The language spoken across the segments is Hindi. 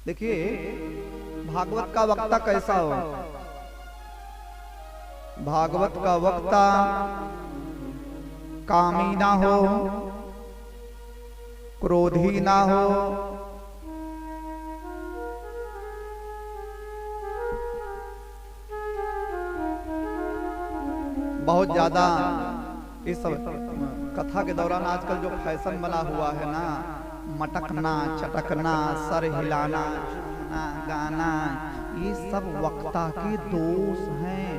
देखिए भागवत का वक्ता कैसा हो। भागवत का वक्ता कामी ना हो, क्रोधी ना हो, बहुत ज्यादा इस कथा के दौरान आजकल जो फैशन बना हुआ है ना, मटकना, चटकना, सर हिलाना, गाना, ये सब वक्ता के दोष हैं।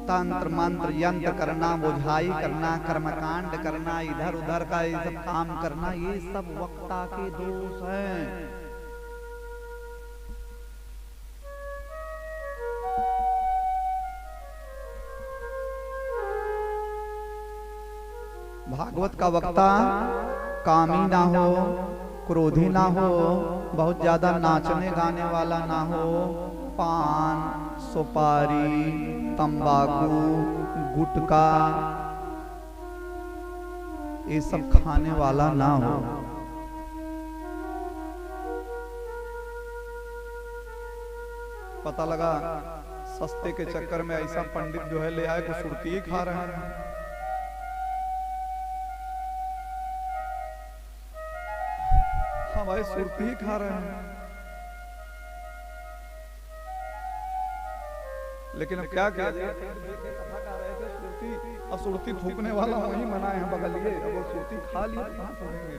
तंत्र मंत्र यंत्र करना, बुझाई करना, कर्मकांड करना, इधर उधर का ये सब काम करना, ये सब वक्ता के दोष हैं। भागवत का वक्ता कामी ना हो, क्रोधी ना हो, बहुत ज्यादा नाचने गाने वाला ना हो, पान, सुपारी, तंबाकू, गुटखा, ये सब खाने वाला ना हो। पता लगा सस्ते के चक्कर में ऐसा पंडित जो है ले आए कि सुरती ही खा रहे हैं। हमारे सुरती ही खा रहे हैं। लेकिन अब क्या किया जाए, कथा गा रहे थे सुरती, अब सुरती थूकने वाला वही बनाए हैं बगलिए। अब वो सुरती खा लिए तो कहाँ थूकेंगे,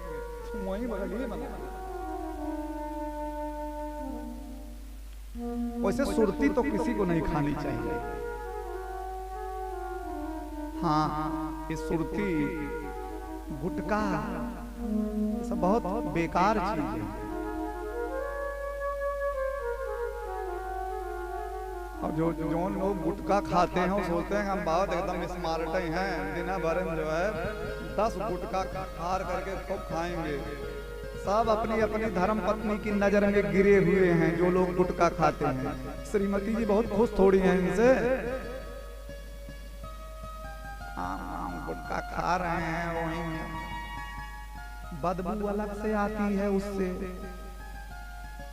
वही बगलिए बनाए। वैसे सुरती तो किसी को नहीं खानी चाहिए। हाँ, ये सुरती, गुटखा, सब बहुत बेकार चीज है। अब जो लोग गुटखा खाते हैं वो सोचते हैं हम बहुत एकदम स्मार्ट हैं, दिन भर में जो है 10 गुटखा खार करके खूब खाएंगे। सब अपनी अपनी धर्म पत्नी की नजर में गिरे हुए हैं जो लोग गुटखा खाते हैं। श्रीमती जी बहुत खुश थोड़ी हैं इनसे। गुटखा खा रहे हैं, वही बदबू अलग से आती है उससे।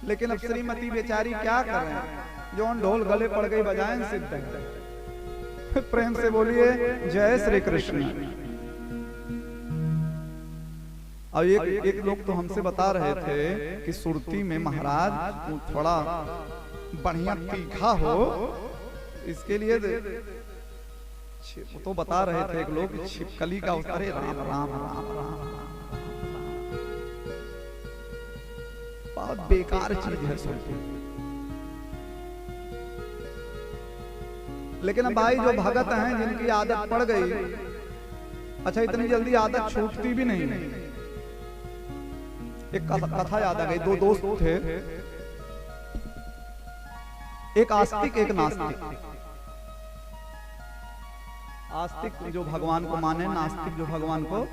लेकिन अब श्रीमती बेचारी क्या कर रहे हैं, जो ढोल गले पड़ गई बजाएं सिद्ध है। प्रेम से बोलिए जय श्री कृष्ण। अब एक लोग तो हमसे बता रहे थे कि सुरती में महाराज थोड़ा बढ़िया तीखा हो, इसके लिए तो बता रहे थे एक लोग छिपकली का। अरे राम राम राम राम राम, बहुत बेकार चीज है सुरती। लेकिन अब भाई जो भगत हैं जिनकी आदत पड़ गई, अच्छा इतनी जल्दी आदत छूटती भी नहीं। एक कथा याद आ गई। दो दोस्त थे, एक आस्तिक एक नास्तिक। आस्तिक जो भगवान को माने, नास्तिक जो भगवान को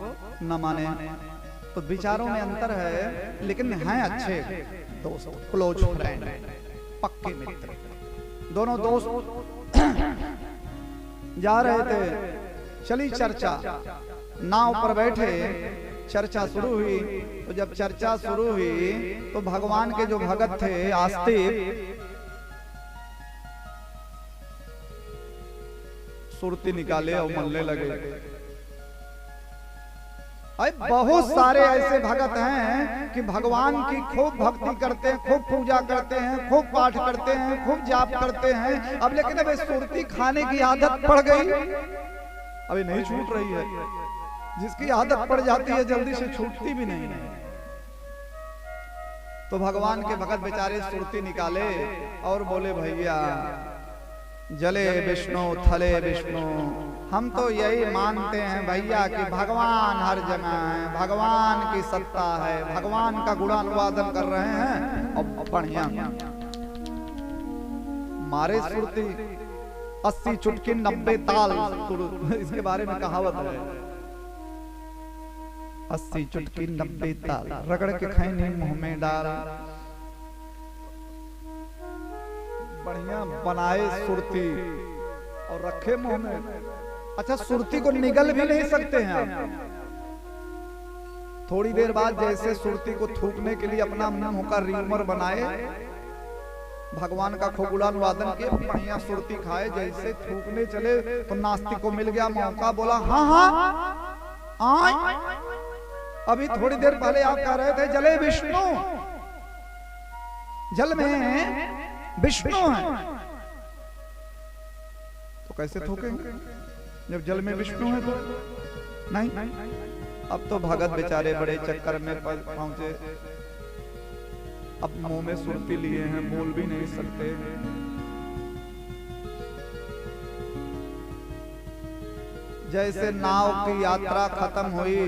न माने। तो विचारों में अंतर है, लेकिन हैं अच्छे दोस्त, क्लोज फ्रेंड, पक्के मित्र। दोनों दोस्त जा रहे थे, चली चर्चा, नाव पर बैठे, चर्चा शुरू हुई। तो जब चर्चा शुरू हुई तो भगवान के जो भगत थे आस्तिक, सुरती निकाले और मलने लगे। बहुत सारे ऐसे भगत हैं कि भगवान की खूब भक्ति करते हैं, खूब पूजा करते हैं, खूब पाठ करते हैं, खूब जाप करते हैं। अब लेकिन अब सुरती खाने की आदत पड़ गई, अभी नहीं छूट रही है। जिसकी आदत पड़ जाती है जल्दी से छूटती भी नहीं है। तो भगवान के भगत बेचारे सुरती निकाले और बोले भैया जले विष्णु थले विष्णु, हम तो यही मानते हैं भैया कि भगवान हर जगह है, भगवान की सत्ता है, भगवान का गुणानुवादन कर रहे हैं। और बढ़िया मारे सुरती 80 चुटकी 90 ताल, इसके बारे में कहावत है। 80 चुटकी 90 ताल, रगड़ के खैनी मुंह में डाल। बढ़िया बनाए सुरती और रखे मुंह में। अच्छा सुरती को निगल भी नहीं सकते हैं आप, थोड़ी देर बाद जैसे सुरती को थूकने के लिए अपना मुंह का र्यूमर बनाए, भगवान का खूब गुलान वादन किए, बढ़िया सुरती खाए, जैसे थूकने चले तो नास्तिक को मिल गया मौका, बोला हाँ हाँ अभी थोड़ी देर पहले आप कह रहे थे जले विष्णु, जल में विष्णु है, तो कैसे थूकेंगे जब जल में विष्णु है? तो नहीं। अब तो भगत बेचारे बड़े चक्कर में पहुंचे, अब मुंह में सुरती लिए हैं, बोल भी नहीं सकते। जैसे नाव की यात्रा खत्म हुई,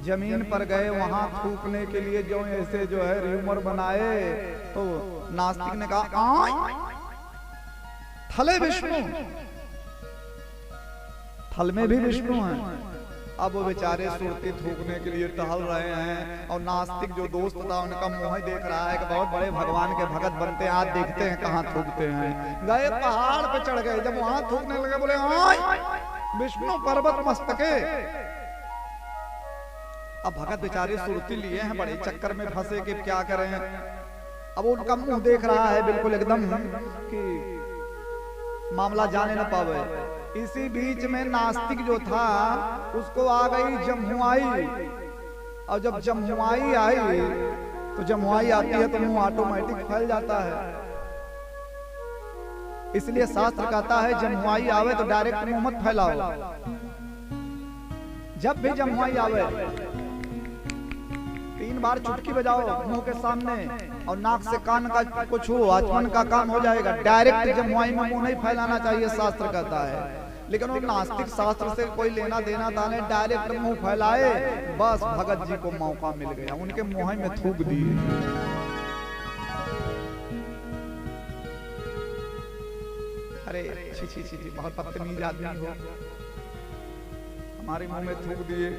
जमीन पर गए, वहां थूकने के लिए जो ऐसे जो है र्यूमर बनाए, तो नास्तिक ने कहा थले विष्णु, थल में भी विष्णु है। अब वो बेचारे सुरती थूकने के लिए टहल रहे हैं, और नास्तिक जो दोस्त था उनका मुंह ही देख रहा है कि बहुत बड़े भगवान के भगत बनते हैं, आज देखते हैं कहाँ थूकते हैं। गए पहाड़ पे चढ़ गए, जब वहां थूकने लगे बोले विष्णु पर्वत मस्तके। अब भगत बेचारे सुरती लिए हैं, बड़े चक्कर में फंसे कि क्या करें। अब उनका मुंह देख रहा है बिल्कुल एकदम कि मामला जाने न पावे। इसी बीच में नास्तिक जो था उसको आ गई जमुआई, और जब जमुआई आई तो जमुआई आती है तो मुंह ऑटोमेटिक फैल जाता है, इसलिए शास्त्र कहता है जमुआई आवे तो डायरेक्ट मुंह मत फैलाओ। जब भी जमुआई आवे 3 बार चुटकी बजाओ मुंह के सामने, और नाक से कान का कुछ हो, आचमन का काम हो जाएगा। डायरेक्ट जमुआई में मुंह नहीं फैलाना चाहिए, शास्त्र कहता है। लेकिन वो नास्तिक शास्त्र से कोई लेना देना था नहीं, डायरेक्ट मुंह फैलाए, बस भगत जी को मौका मिल गया, उनके मुंह में थूक दिए। अरे छी छी छी, बहुत बदतमीज आदमी हो, हमारे मुंह में थूक दिए,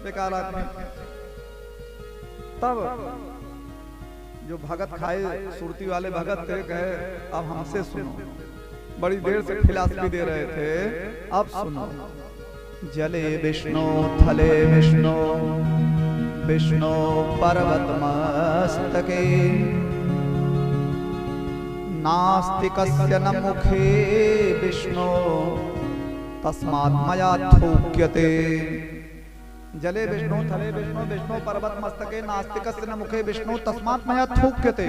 बेकार आदमी। तब जो भगत खाए, सुरती वाले भगत थे, कहे अब हमसे सुनो, बड़ी देर से फिलॉसफी दे रहे थे, अब सुनो। जले विष्णु थले विष्णु, विष्णु पर्वत मस्तके, नास्तिकस्य न मुखे विष्णु, तस्मात् मया थूक्यते। जले विष्णु थले विष्णु, विष्णु पर्वत मस्तके, नास्तिकस्य न मुखे विष्णु, तस्मात् मया थूक्यते।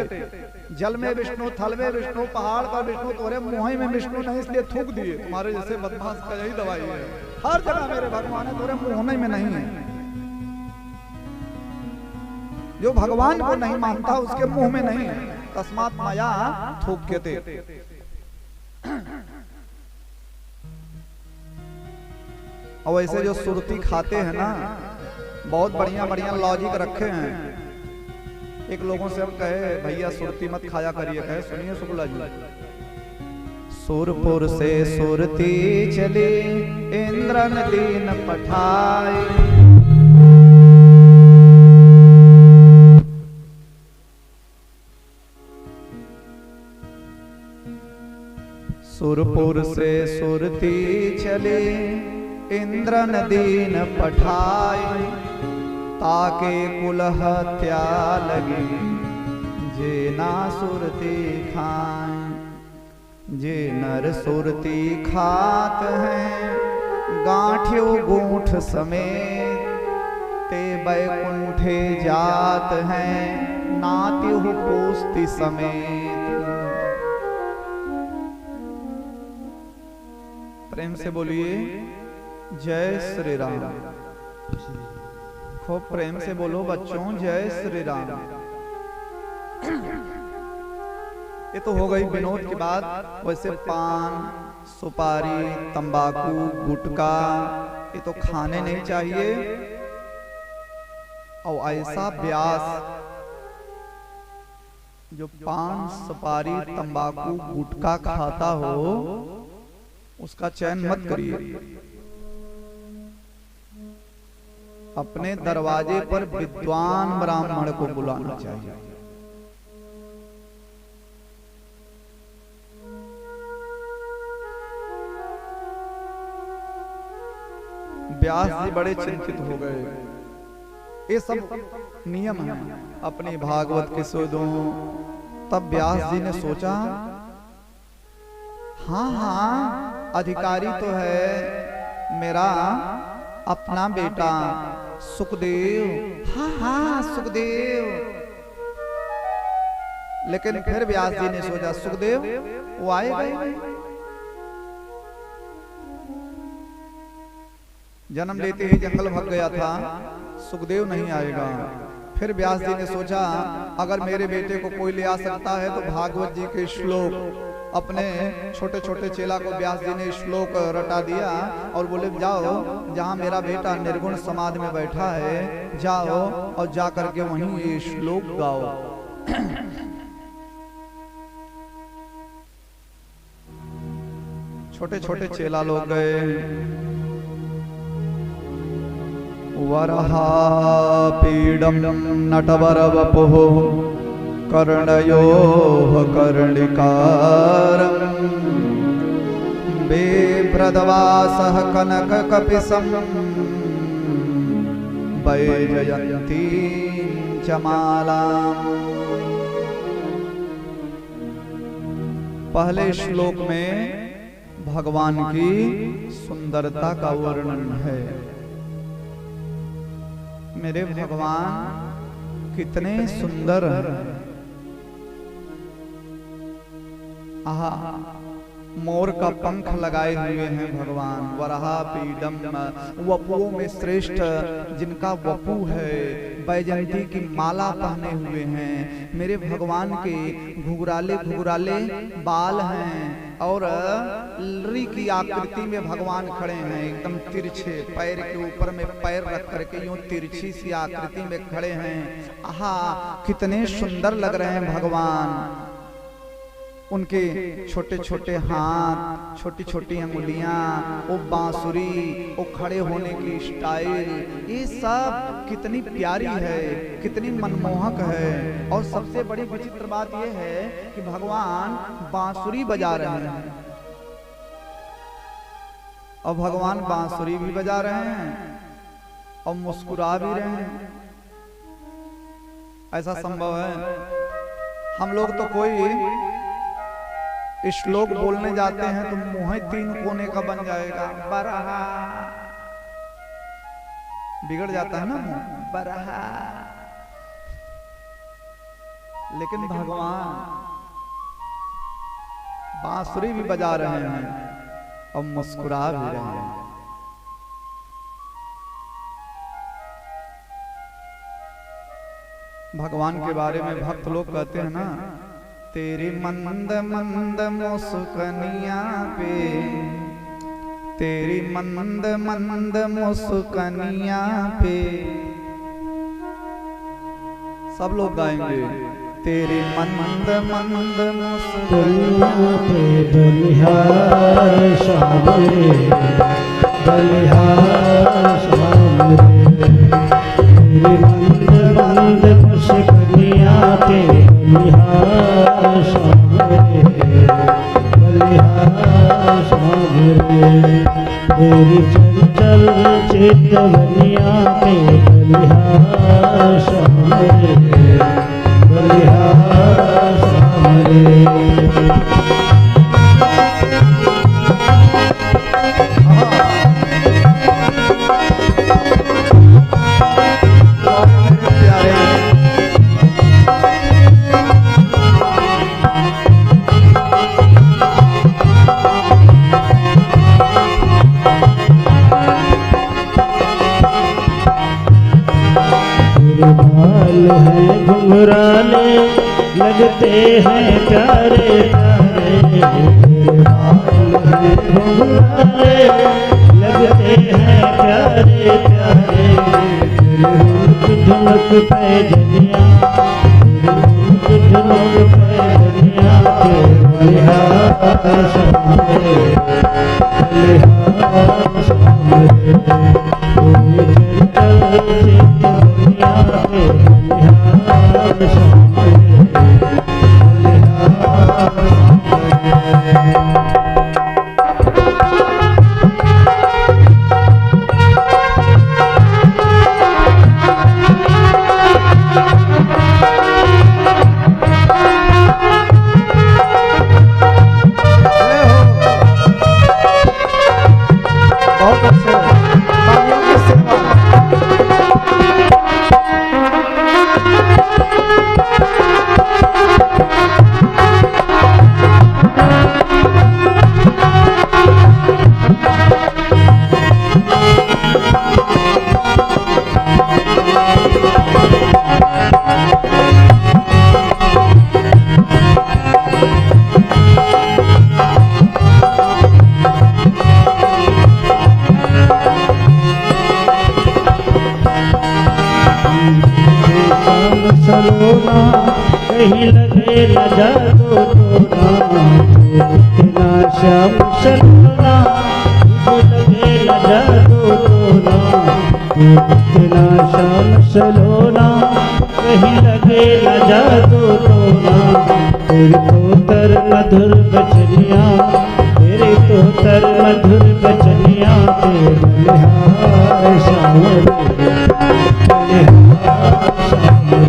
जल में विष्णु, थल में विष्णु, पहाड़ पर विष्णु, तोरे मुंह में विष्णु नहीं, इसलिए थूक दिए। तुम्हारे जैसे बदमाश का यही दवाई है, हर जगह मेरे भगवान है, तोरे मुंह में नहीं है। जो भगवान को नहीं मानता उसके मुंह में नहीं है, तस्मात् मया थूक्यते। और वैसे जो सुरती खाते हैं ना, बहुत बढ़िया बढ़िया लॉजिक रखे हैं। एक लोगों से हम कहे भैया सुरती मत खाया करिए, कहे सुनिए शुक्ला जी। सुरपुर से सुरती चली, इंद्र ने दीन पठाई, सुरपुर से सुरती चली, इंद्र ने दीन पठाई, ताके कुल हत्या लगी, जे ना सुरती खाए। जे नर सुरती खात हैं, गांठ्यो गूंठ समेत, ते बैकुंठे जात हैं, नात्यु पोस्ति समेत। प्रेम से बोलिए जय श्री राम। खूब प्रेम से बोलो बच्चों, जय श्री राम। ये तो हो गई विनोद की बात। वैसे पान, सुपारी, तंबाकू, गुटखा ये तो खाने नहीं चाहिए। और ऐसा व्यास जो पान, सुपारी, तंबाकू, गुटखा खाता हो उसका चयन मत करिए। अपने दरवाजे पर विद्वान ब्राह्मण को बुलाना चाहिए। व्यास जी बड़े चिंतित हो गए। ये सब नियम है अपनी भागवत के सुदो। तब व्यास जी ने सोचा, हाँ हाँ अधिकारी तो है मेरा अपना बेटा सुखदेव, हाँ हाँ सुखदेव। लेकिन फिर व्यास जी ने सोचा सुखदेव वो आएगा ही, जन्म लेते ही जंगल भाग गया था, सुखदेव नहीं आएगा। फिर व्यास जी ने सोचा अगर मेरे बेटे को कोई ले आ सकता है तो भागवत जी के श्लोक, अपने छोटे छोटे चेला को व्यास जी ने श्लोक रटा दिया और बोले जाओ जहां मेरा बेटा निर्गुण समाधि में बैठा है, जाओ और जा करके वहीं ये श्लोक गाओ। छोटे छोटे चेला लोग गए। वरहापीडं नटवरवपुः कर्णयोः कर्णिकारं बिभ्रद्वासः कनककपिशं वैजयन्तीं च मालाम्। पहले श्लोक में भगवान की सुंदरता का वर्णन है। मेरे भगवान कितने सुंदर हैं। आहा, मोर का पंख लगाए हुए हैं भगवान। वराहा पीडम, वपुओं में श्रेष्ठ जिनका वपु है, बैजंती की माला पहने हुए हैं। मेरे भगवान के घुघराले घुघराले बाल हैं और लरी की आकृति में भगवान खड़े हैं, एकदम तिरछे, पैर के ऊपर में पैर रख करके यूं तिरछी सी आकृति में खड़े हैं। आहा, कितने सुंदर लग रहे हैं भगवान। उनके छोटे छोटे हाथ, छोटी छोटी अंगुलियां, वो बांसुरी, वो खड़े होने की स्टाइल, ये सब कितनी प्यारी है, कितनी मनमोहक है। और सबसे बड़ी विचित्र बात यह है कि भगवान बांसुरी बजा रहे हैं, और भगवान बांसुरी भी बजा रहे हैं और मुस्कुरा भी रहे हैं। ऐसा संभव है? हम लोग तो कोई श्लोक बोलने जाते हैं तो मुंह तीन कोने का बन जाएगा, बरहा, बिगड़ जाता है ना मुंह, बरहा। लेकिन भगवान बांसुरी भी बजा रहे हैं और मुस्कुरा भी रहे हैं। भगवान के बारे में भक्त लोग कहते हैं ना, तेरी मंद मंद मुस्कनिया पे, तेरी मंद मंद मुस्कनिया पे। सब लोग गाएंगे, तेरी मंद मंद मुस्कनिया पे, बलिहार शाम रे, बलिहार शाम रे। तेरी मंद मंद मुस्कनिया पे, बलिहार शाम रे, बलिहार शाम रे। तेरी चंचल चितवनिया पे, बलिहार शाम रे, बलिहार शाम रे। घुंघराले लगते हैं प्यारे प्यारे, तेरे बाल हैं घुंघराले लगते हैं प्यारे प्यारे। तेरे रूप झुमक पैजनिया, तेरे रूप झुमक पैजनिया के, बलिहार शाम रे, बलिहार शाम रे। तेरी चंचल चितवनिया पे, बलिहार शाम रे, बलिहार शाम रे। सलोना, कहीं लगे न जादू टोना। इतना श्याम सलोना, कहीं लगे न जादू टोना। इतना श्याम सलोना, कहीं लगे न जादू टोना। तेरे तो तर मधुर बचनिया, तेरे तो तर मधुर बचनिया, तेरे बलिहार श्याम रे, बलिहार श्याम रे।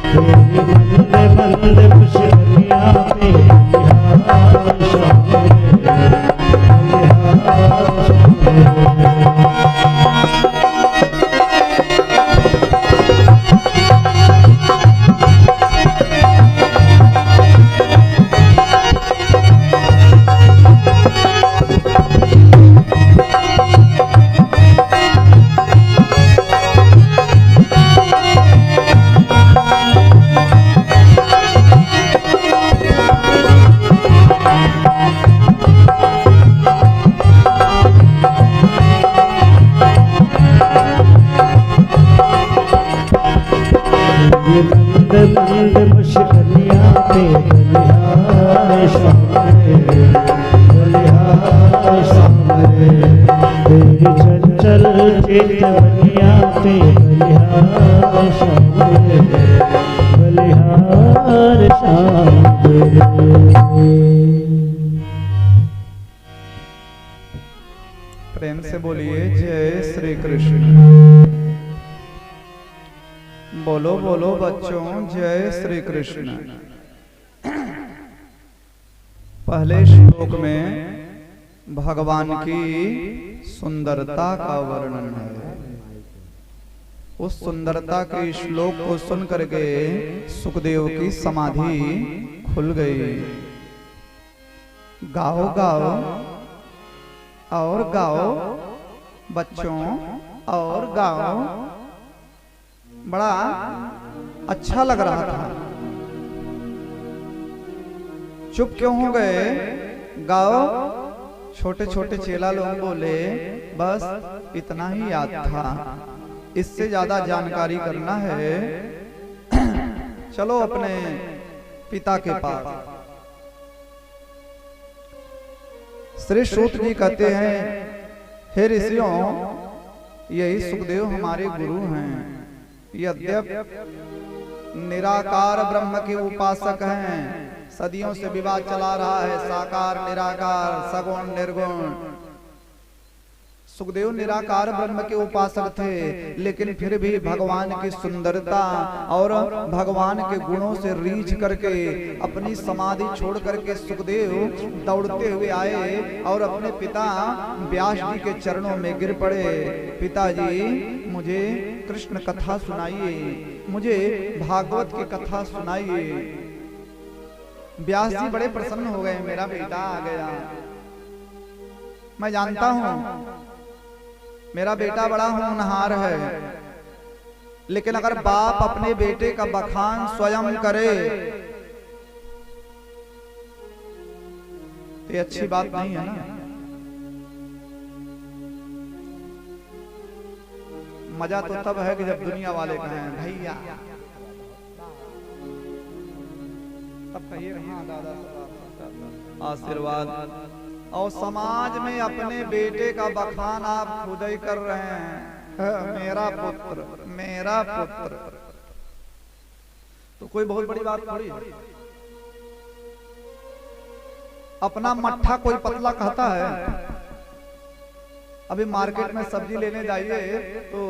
तेरी मंद मंद खुशबनिया, तेरे बलिहार श्याम रे, बलिहार श्याम रे। मंद मुश्किलिया, तेरे बलिहार श्याम रे, बलिहार श्याम रे। तेरी चंचल चेतवनिया, तेरे बलिहार श्याम रे, बलिहार श्याम रे। प्रेम से बोलिए जय श्री कृष्ण। बोलो बोलो बच्चों जय श्री कृष्ण। पहले श्लोक में भगवान की सुंदरता का वर्णन है। उस सुंदरता के श्लोक को सुन करके सुखदेव की समाधि खुल गई। गाओ गाओ और गाओ बच्चों और गाओ। बड़ा अच्छा लग रहा था। चुप क्यों हो गए? गाओ। छोटे छोटे चेला लोग बोले बस इतना ही याद था, इससे ज्यादा जानकारी करना है। चलो अपने पिता के पास। श्री सूत जी कहते हैं, हे ऋषियों, यही सुखदेव हमारे गुरु हैं। यद्यप निराकार ब्रह्म के उपासक हैं, सदियों से विवाद चला रहा है साकार निराकार सगुण निर्गुण। सुखदेव निराकार ब्रह्म के उपासक थे, लेकिन फिर भी भगवान की सुंदरता और भगवान के गुणों से रीझ करके अपनी समाधि छोड़ करके सुखदेव दौड़ते हुए आए और अपने पिता व्यास जी के चरणों में गिर पड़े। पिताजी, मुझे कृष्ण कथा सुनाइए, मुझे भागवत की कथा सुनाइए। व्यास जी बड़े प्रसन्न हो गए, मेरा बेटा आ गया। मैं जानता हूं मेरा बेटा बड़ा होनहार है, लेकिन अगर बाप अपने बेटे का बखान स्वयं करे तो ये अच्छी बात नहीं है ना। मजा तो तब है कि जब दुनिया वाले कहें भैया, तब कहिए हाँ दादा आशीर्वाद। और समाज में अपने बेटे का बखान आप खुद ही कर रहे हैं, मेरा पुत्र मेरा पुत्र। तो कोई बहुत बड़ी बात थोड़ी है। अपना मट्ठा कोई पतला कहता है। अभी मार्केट में सब्जी लेने जाइए तो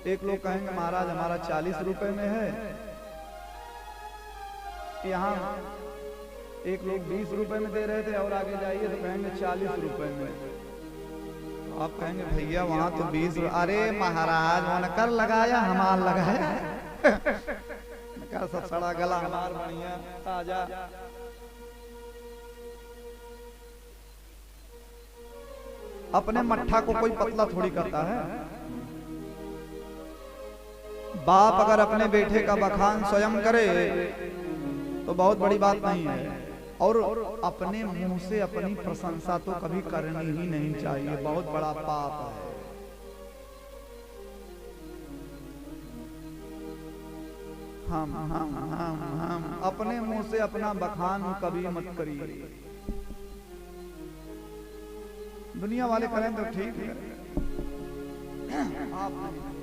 एक लोग कहेंगे महाराज हमारा 40 रुपए में है, यहाँ एक लोग 20 रुपए में दे रहे थे और आगे जाइए तो कहेंगे 40 रुपए में। तो आप कहेंगे भैया वहां तो 20। अरे महाराज वहां कर लगाया हमार लगाया। सब सड़ा गला हमार बढ़िया ताजा। अपने मट्ठा को कोई पतला थोड़ी करता है। बाप अगर अपने बेटे का बखान स्वयं करे तो बहुत बड़ी बात नहीं है। और अपने मुंह से अपनी प्रशंसा तो कभी करनी ही नहीं चाहिए, बहुत बड़ा पाप है। हम अपने मुंह से अपना बखान कभी मत करिए। दुनिया वाले करें तो ठीक है, आप नहीं।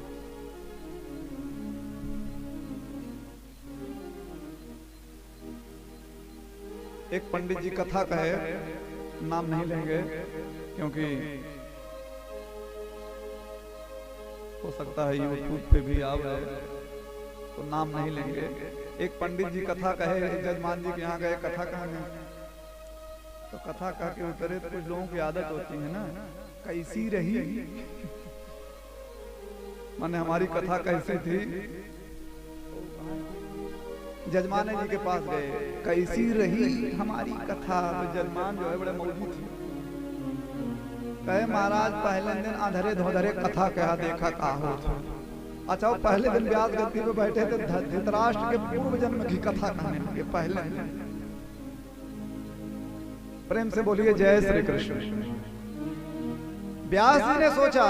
एक पंडित जी कथा कहे, नाम नहीं लेंगे क्योंकि हो सकता है यूट्यूब पे भी आ गए, तो नाम नहीं लेंगे। एक पंडित जी कथा कहे, जजमान जी के यहाँ गए कथा कहने, तो कथा कह के उतरे तो कुछ लोगों की आदत होती है ना, कैसी रही माने हमारी कथा कैसी थी। जजमान जी के पास गए, कैसी रही हमारी कथा। तो जजमान जो है बड़े मौजूद थे, कहे महाराज पहले दिन अधरे धोधरे कथा कहा देखा का हो। अच्छा, वो पहले दिन व्यास गद्दी पे बैठे थे, धृतराष्ट्र के पूर्व जन्म की कथा कहने लगे पहले। प्रेम से बोलिए जय श्री कृष्ण। व्यास जी ने सोचा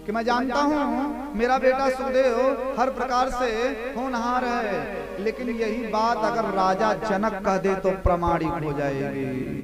कि मैं जानता हूं मेरा बेटा सुदेव हर प्रकार से होनहार है, लेकिन यही बात अगर राजा जनक कह दे तो प्रमाणिक हो जाएगी।